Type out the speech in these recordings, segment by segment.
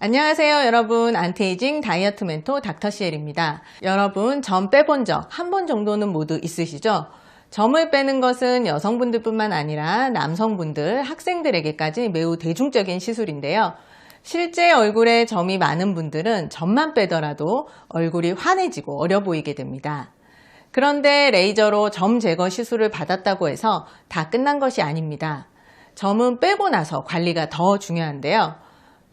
안녕하세요 여러분, 안티에이징 다이어트 멘토 닥터CL입니다. 여러분, 점 빼본 적 한 번 정도는 모두 있으시죠? 점을 빼는 것은 여성분들 뿐만 아니라 남성분들, 학생들에게까지 매우 대중적인 시술인데요. 실제 얼굴에 점이 많은 분들은 점만 빼더라도 얼굴이 환해지고 어려 보이게 됩니다. 그런데 레이저로 점 제거 시술을 받았다고 해서 다 끝난 것이 아닙니다. 점은 빼고 나서 관리가 더 중요한데요.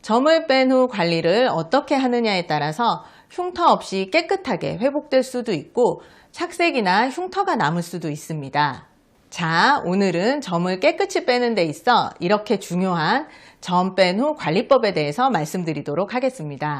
점을 뺀 후 관리를 어떻게 하느냐에 따라서 흉터 없이 깨끗하게 회복될 수도 있고 착색이나 흉터가 남을 수도 있습니다. 자, 오늘은 점을 깨끗이 빼는 데 있어 이렇게 중요한 점 뺀 후 관리법에 대해서 말씀드리도록 하겠습니다.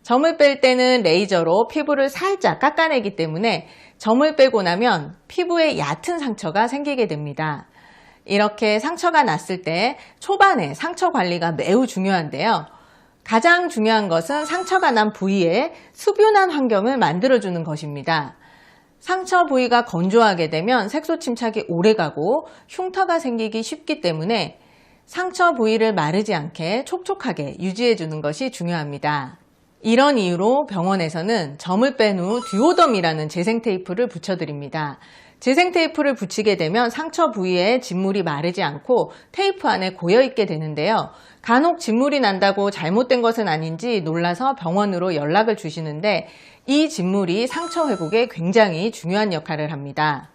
점을 뺄 때는 레이저로 피부를 살짝 깎아내기 때문에 점을 빼고 나면 피부에 얕은 상처가 생기게 됩니다. 이렇게 상처가 났을 때 초반에 상처 관리가 매우 중요한데요. 가장 중요한 것은 상처가 난 부위에 수분한 환경을 만들어주는 것입니다. 상처 부위가 건조하게 되면 색소 침착이 오래가고 흉터가 생기기 쉽기 때문에 상처 부위를 마르지 않게 촉촉하게 유지해주는 것이 중요합니다. 이런 이유로 병원에서는 점을 뺀 후 듀오덤이라는 재생 테이프를 붙여드립니다. 재생 테이프를 붙이게 되면 상처 부위에 진물이 마르지 않고 테이프 안에 고여있게 되는데요. 간혹 진물이 난다고 잘못된 것은 아닌지 놀라서 병원으로 연락을 주시는데 이 진물이 상처 회복에 굉장히 중요한 역할을 합니다.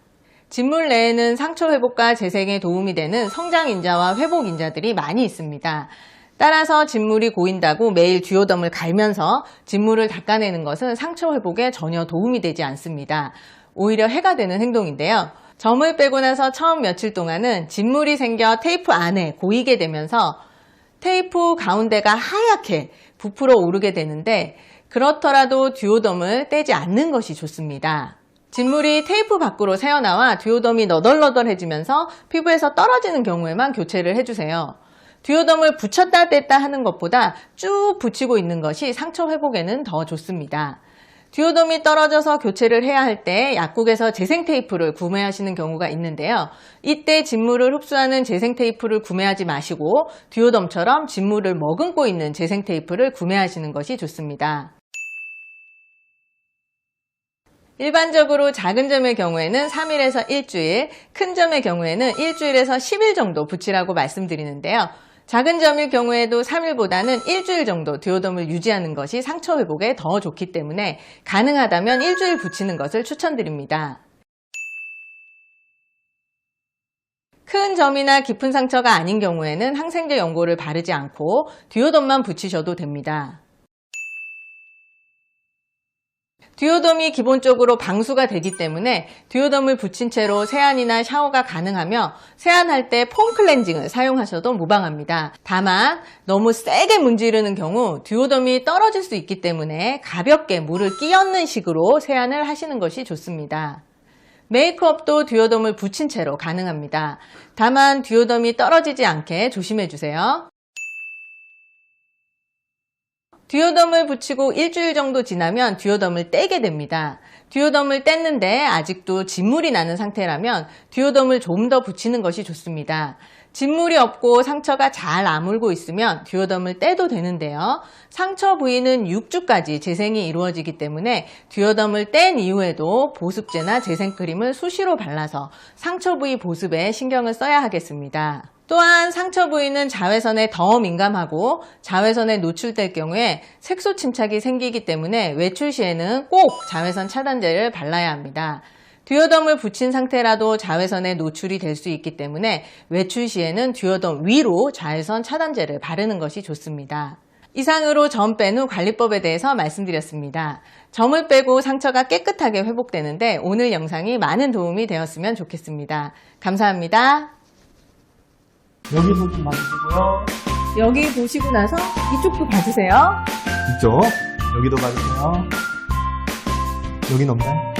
진물 내에는 상처 회복과 재생에 도움이 되는 성장인자와 회복인자들이 많이 있습니다. 따라서 진물이 고인다고 매일 듀오덤을 갈면서 진물을 닦아내는 것은 상처 회복에 전혀 도움이 되지 않습니다. 오히려 해가 되는 행동인데요. 점을 빼고 나서 처음 며칠 동안은 진물이 생겨 테이프 안에 고이게 되면서 테이프 가운데가 하얗게 부풀어 오르게 되는데 그렇더라도 듀오덤을 떼지 않는 것이 좋습니다. 진물이 테이프 밖으로 새어나와 듀오덤이 너덜너덜해지면서 피부에서 떨어지는 경우에만 교체를 해주세요. 듀오덤을 붙였다 뗐다 하는 것보다 쭉 붙이고 있는 것이 상처 회복에는 더 좋습니다. 듀오덤이 떨어져서 교체를 해야 할 때 약국에서 재생 테이프를 구매하시는 경우가 있는데요. 이때 진물을 흡수하는 재생 테이프를 구매하지 마시고 듀오덤처럼 진물을 머금고 있는 재생 테이프를 구매하시는 것이 좋습니다. 일반적으로 작은 점의 경우에는 3일에서 일주일, 큰 점의 경우에는 일주일에서 10일 정도 붙이라고 말씀드리는데요. 작은 점일 경우에도 3일보다는 일주일 정도 듀오덤을 유지하는 것이 상처 회복에 더 좋기 때문에 가능하다면 일주일 붙이는 것을 추천드립니다. 큰 점이나 깊은 상처가 아닌 경우에는 항생제 연고를 바르지 않고 듀오덤만 붙이셔도 됩니다. 듀오덤이 기본적으로 방수가 되기 때문에 듀오덤을 붙인 채로 세안이나 샤워가 가능하며 세안할 때 폼 클렌징을 사용하셔도 무방합니다. 다만 너무 세게 문지르는 경우 듀오덤이 떨어질 수 있기 때문에 가볍게 물을 끼얹는 식으로 세안을 하시는 것이 좋습니다. 메이크업도 듀오덤을 붙인 채로 가능합니다. 다만 듀오덤이 떨어지지 않게 조심해 주세요. 듀오덤을 붙이고 일주일 정도 지나면 듀오덤을 떼게 됩니다. 듀오덤을 뗐는데 아직도 진물이 나는 상태라면 듀오덤을 좀 더 붙이는 것이 좋습니다. 진물이 없고 상처가 잘 아물고 있으면 듀오덤을 떼도 되는데요. 상처 부위는 6주까지 재생이 이루어지기 때문에 듀오덤을 뗀 이후에도 보습제나 재생크림을 수시로 발라서 상처 부위 보습에 신경을 써야 하겠습니다. 또한 상처 부위는 자외선에 더 민감하고 자외선에 노출될 경우에 색소 침착이 생기기 때문에 외출 시에는 꼭 자외선 차단제를 발라야 합니다. 듀오덤을 붙인 상태라도 자외선에 노출이 될 수 있기 때문에 외출 시에는 듀오덤 위로 자외선 차단제를 바르는 것이 좋습니다. 이상으로 점 뺀 후 관리법에 대해서 말씀드렸습니다. 점을 빼고 상처가 깨끗하게 회복되는데 오늘 영상이 많은 도움이 되었으면 좋겠습니다. 감사합니다. 여기도 좀 봐주시고요. 여기 보시고 나서 이쪽도 봐주세요. 이쪽. 여기도 봐주세요. 여긴 없나요?